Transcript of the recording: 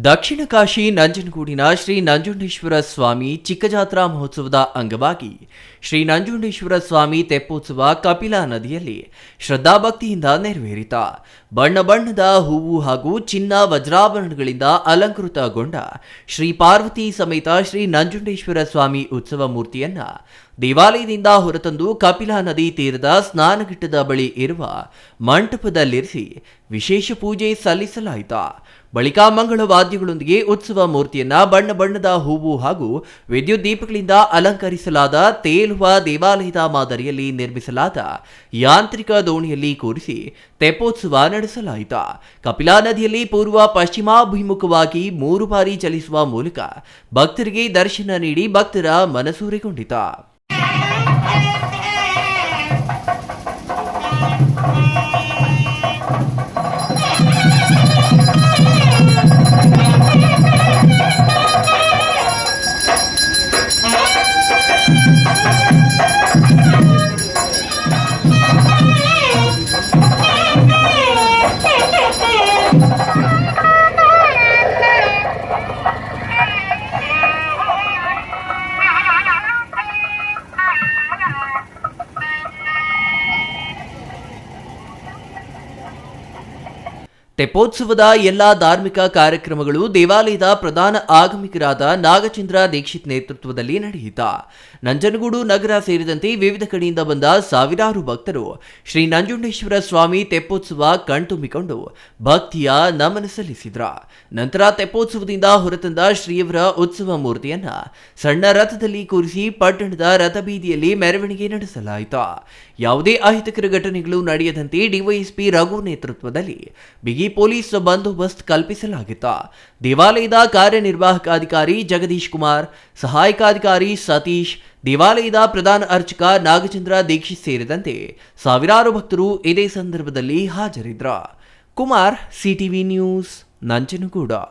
ದಕ್ಷಿಣ ಕಾಶಿ ನಂಜನಗೂಡಿನ ಶ್ರೀ ನಂಜುಂಡೇಶ್ವರ ಸ್ವಾಮಿ ಚಿಕ್ಕಜಾತ್ರಾ ಮಹೋತ್ಸವದ ಅಂಗವಾಗಿ ಶ್ರೀ ನಂಜುಂಡೇಶ್ವರ ಸ್ವಾಮಿ ತೆಪ್ಪೋತ್ಸವ ಕಪಿಲಾ ನದಿಯಲ್ಲಿ ಶ್ರದ್ಧಾಭಕ್ತಿಯಿಂದ ನೆರವೇರಿತ. ಬಣ್ಣ ಬಣ್ಣದ ಹೂವು ಹಾಗೂ ಚಿನ್ನ ವಜ್ರಾಭರಣಗಳಿಂದ ಅಲಂಕೃತಗೊಂಡ ಶ್ರೀ ಪಾರ್ವತಿ ಸಮೇತ ಶ್ರೀ ನಂಜುಂಡೇಶ್ವರ ಸ್ವಾಮಿ ಉತ್ಸವ ಮೂರ್ತಿಯನ್ನ ದೇವಾಲಯದಿಂದ ಹೊರತಂದು ಕಪಿಲಾ ನದಿ ತೀರದ ಸ್ನಾನಘಟ್ಟದ ಬಳಿ ಇರುವ ಮಂಟಪದಲ್ಲಿರಿಸಿ ವಿಶೇಷ ಪೂಜೆ ಸಲ್ಲಿಸಲಾಯಿತು. ಬಳಿಕ ಮಂಗಳ ವಾದ್ಯಗಳೊಂದಿಗೆ ಉತ್ಸವ ಮೂರ್ತಿಯನ್ನ ಬಣ್ಣ ಬಣ್ಣದ ಹೂವು ಹಾಗೂ ವಿದ್ಯುತ್ ದೀಪಗಳಿಂದ ಅಲಂಕರಿಸಲಾದ ತೇಲುವ ದೇವಾಲಯದ ಮಾದರಿಯಲ್ಲಿ ನಿರ್ಮಿಸಲಾದ ಯಾಂತ್ರಿಕ ದೋಣಿಯಲ್ಲಿ ಕೂರಿಸಿ ತೆಪ್ಪೋತ್ಸವ ನಡೆಸಲಾಯಿತು. ಕಪಿಲಾ ನದಿಯಲ್ಲಿ ಪೂರ್ವ ಪಶ್ಚಿಮಾಭಿಮುಖವಾಗಿ 3 ಬಾರಿ ಚಲಿಸುವ ಮೂಲಕ ಭಕ್ತರಿಗೆ ದರ್ಶನ ನೀಡಿ ಭಕ್ತರ ಮನಸೂರೆಗೊಂಡಿತು. ತೆಪ್ಪೋತ್ಸವದ ಎಲ್ಲಾ ಧಾರ್ಮಿಕ ಕಾರ್ಯಕ್ರಮಗಳು ದೇವಾಲಯದ ಪ್ರಧಾನ ಆಗಮಿಕರಾದ ನಾಗಚಂದ್ರ ದೀಕ್ಷಿತ್ ನೇತೃತ್ವದಲ್ಲಿ ನಡೆಯಿತು. ನಂಜನಗೂಡು ನಗರ ಸೇರಿದಂತೆ ವಿವಿಧ ಕಡೆಯಿಂದ ಬಂದ ಸಾವಿರಾರು ಭಕ್ತರು ಶ್ರೀ ನಂಜುಂಡೇಶ್ವರ ಸ್ವಾಮಿ ತೆಪ್ಪೋತ್ಸವ ಕಣ್ತುಂಬಿಕೊಂಡು ಭಕ್ತಿಯ ನಮನ ಸಲ್ಲಿಸಿದ್ರ. ನಂತರ ತೆಪ್ಪೋತ್ಸವದಿಂದ ಹೊರತಂದ ಶ್ರೀಯವರ ಉತ್ಸವ ಮೂರ್ತಿಯನ್ನ ಸಣ್ಣ ರಥದಲ್ಲಿ ಕೂರಿಸಿ ಪಟ್ಟಣದ ರಥಬೀದಿಯಲ್ಲಿ ಮೆರವಣಿಗೆ ನಡೆಸಲಾಯಿತು. ಯಾವುದೇ ಅಹಿತಕರ ಘಟನೆಗಳು ನಡೆಯದಂತೆ ಡಿವೈಎಸ್ಪಿ ರಘು ನೇತೃತ್ವದಲ್ಲಿ ಬಿಗಿ ಪೊಲೀಸ್ ಬಂದೋಬಸ್ತ್ ಕಲ್ಪಿಸಲಾಗಿತ್ತು. ದೇವಾಲಯದ ಕಾರ್ಯನಿರ್ವಾಹಕಾಧಿಕಾರಿ ಜಗದೀಶ್ ಕುಮಾರ್, ಸಹಾಯಕಾಧಿಕಾರಿ ಸತೀಶ್, ದೇವಾಲಯದ ಪ್ರಧಾನ ಅರ್ಚಕ ನಾಗಚಂದ್ರ ದೀಕ್ಷಿತ್ ಸೇರಿದಂತೆ ಸಾವಿರಾರು ಭಕ್ತರು ಇದೇ ಸಂದರ್ಭದಲ್ಲಿ ಹಾಜರಿದ್ದರು. Kumar, CTV news, Nanjangud.